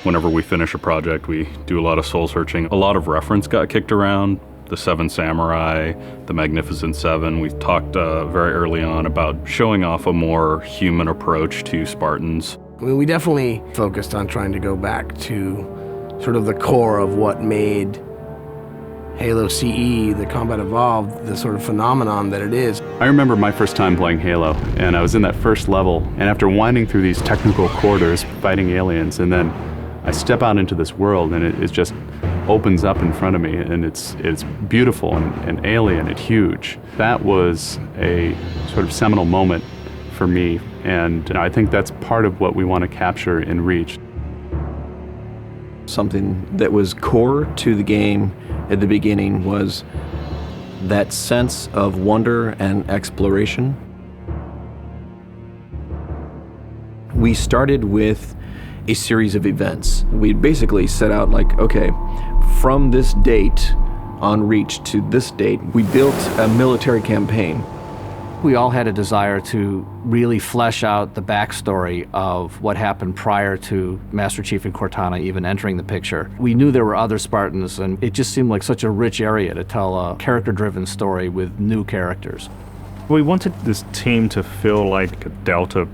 Whenever we finish a project, we do a lot of soul searching. A lot of reference got kicked around. The Seven Samurai, the Magnificent Seven. We talked very early on about showing off a more human approach to Spartans. We definitely focused on trying to go back to sort of the core of what made Halo CE, the Combat Evolved, the sort of phenomenon that it is. I remember my first time playing Halo, and I was in that first level, and after winding through these technical corridors, fighting aliens, and then I step out into this world, and it just opens up in front of me, and it's beautiful and alien and huge. That was a sort of seminal moment for me, and I think that's part of what we want to capture in Reach. Something that was core to the game at the beginning was that sense of wonder and exploration. We started with a series of events. We basically set out like, okay, from this date on Reach to this date, we built a military campaign. We all had a desire to really flesh out the backstory of what happened prior to Master Chief and Cortana even entering the picture. We knew there were other Spartans, and it just seemed like such a rich area to tell a character-driven story with new characters. We wanted this team to feel like a Delta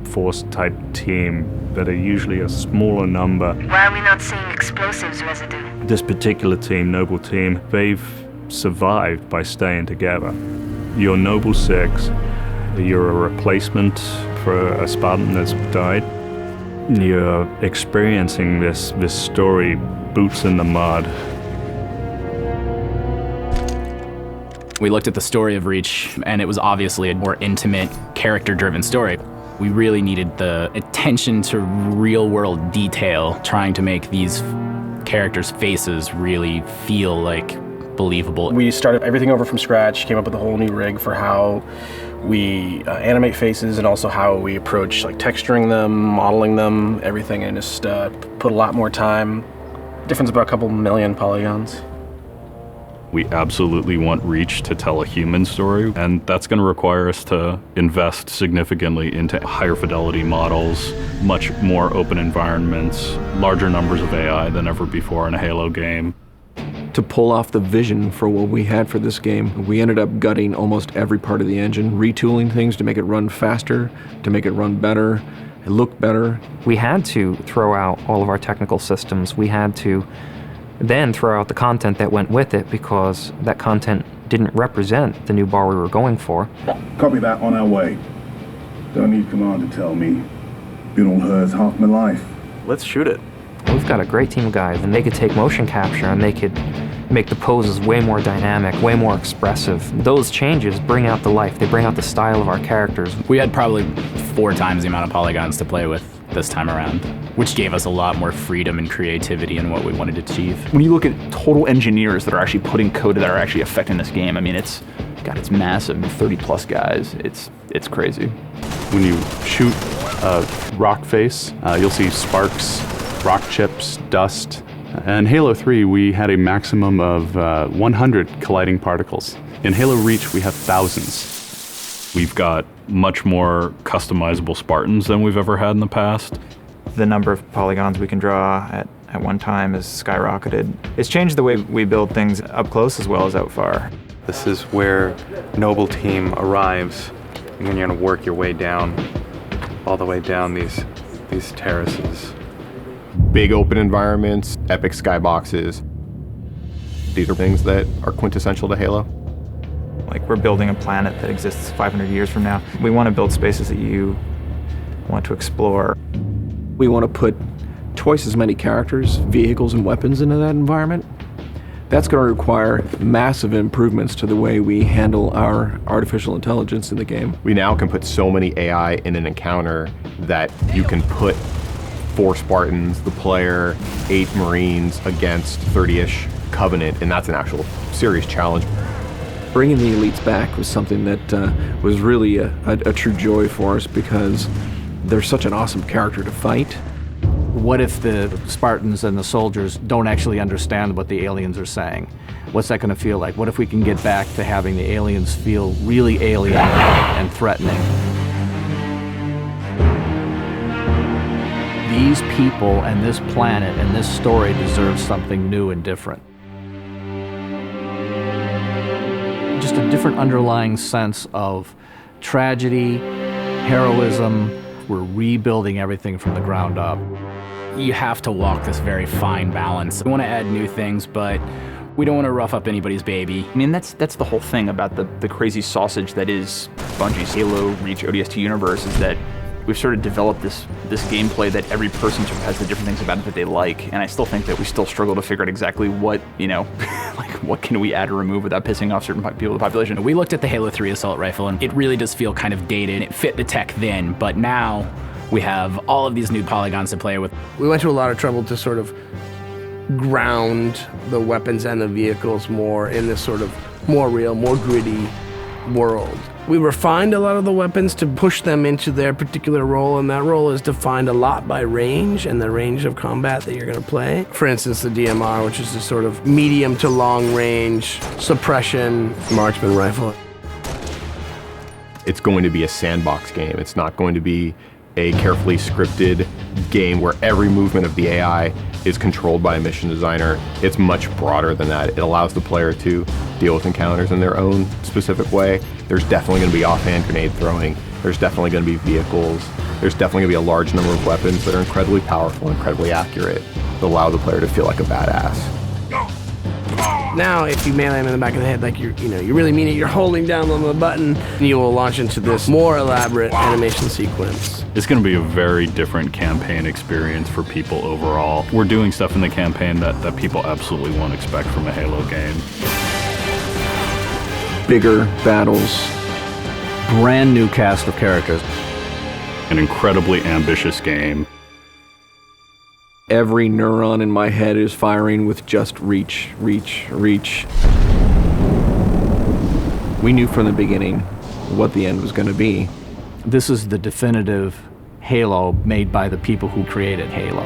Force type team that are usually a smaller number. Why are we not seeing explosives residue? This particular team, Noble Team, they've survived by staying together. You're Noble 6, you're a replacement for a Spartan that's died. You're experiencing this story, boots in the mud. We looked at the story of Reach, and it was obviously a more intimate, character-driven story. We really needed the attention to real-world detail, trying to make these characters' faces really feel like believable. We started everything over from scratch, came up with a whole new rig for how we animate faces and also how we approach like texturing them, modeling them, everything, and just put a lot more time. Difference about a couple million polygons. We absolutely want Reach to tell a human story, and that's going to require us to invest significantly into higher fidelity models, much more open environments, larger numbers of AI than ever before in a Halo game. To pull off the vision for what we had for this game, we ended up gutting almost every part of the engine, retooling things to make it run faster, to make it run better, it looked better. We had to throw out all of our technical systems. We had to then throw out the content that went with it because that content didn't represent the new bar we were going for. Copy that, on our way. Don't need command to tell me. Been on hers half my life. Let's shoot it. We've got a great team of guys, and they could take motion capture and they could make the poses way more dynamic, way more expressive. Those changes bring out the life, they bring out the style of our characters. We had probably 4 times the amount of polygons to play with this time around, which gave us a lot more freedom and creativity in what we wanted to achieve. When you look at total engineers that are actually putting code that are actually affecting this game, I mean, it's massive, 30 plus guys, it's crazy. When you shoot a rock face, you'll see sparks, rock chips, dust. In Halo 3, we had a maximum of 100 colliding particles. In Halo Reach, we have thousands. We've got much more customizable Spartans than we've ever had in the past. The number of polygons we can draw at one time has skyrocketed. It's changed the way we build things up close as well as out far. This is where Noble Team arrives, and then you're going to work your way down, all the way down these terraces. Big open environments, epic skyboxes. These are things that are quintessential to Halo. Like, we're building a planet that exists 500 years from now. We want to build spaces that you want to explore. We want to put twice as many characters, vehicles, and weapons into that environment. That's going to require massive improvements to the way we handle our artificial intelligence in the game. We now can put so many AI in an encounter that you can put 4 Spartans, the player, 8 Marines against 30-ish Covenant, and that's an actual serious challenge. Bringing the elites back was something that was really a true joy for us because they're such an awesome character to fight. What if the Spartans and the soldiers don't actually understand what the aliens are saying? What's that going to feel like? What if we can get back to having the aliens feel really alien and threatening? these people and this planet and this story deserve something new and different. Just a different underlying sense of tragedy, heroism. We're rebuilding everything from the ground up. You have to walk this very fine balance. We want to add new things, but we don't want to rough up anybody's baby. I mean, that's the whole thing about the crazy sausage that is Bungie's Halo Reach ODST universe, is that we've sort of developed this gameplay that every person sort of has the different things about it that they like, and I still think that we still struggle to figure out exactly what, like what can we add or remove without pissing off certain people in the population. We looked at the Halo 3 assault rifle, and it really does feel kind of dated. It fit the tech then, but now we have all of these new polygons to play with. We went to a lot of trouble to sort of ground the weapons and the vehicles more in this sort of more real, more gritty world. We refined a lot of the weapons to push them into their particular role, and that role is defined a lot by range and the range of combat that you're going to play. For instance, the DMR, which is a sort of medium to long range suppression marksman rifle. It's going to be a sandbox game. It's not going to be a carefully scripted game where every movement of the AI is controlled by a mission designer. It's much broader than that. It allows the player to deal with encounters in their own specific way. There's definitely going to be offhand grenade throwing. There's definitely going to be vehicles. There's definitely going to be a large number of weapons that are incredibly powerful, incredibly accurate, that allow the player to feel like a badass. Now, if you melee him in the back of the head like you really mean it, you're holding down on the button, and you will launch into this more elaborate animation sequence. It's going to be a very different campaign experience for people overall. We're doing stuff in the campaign that people absolutely won't expect from a Halo game. Bigger battles, brand new cast of characters. An incredibly ambitious game. Every neuron in my head is firing with just reach, reach, reach. We knew from the beginning what the end was going to be. This is the definitive Halo made by the people who created Halo.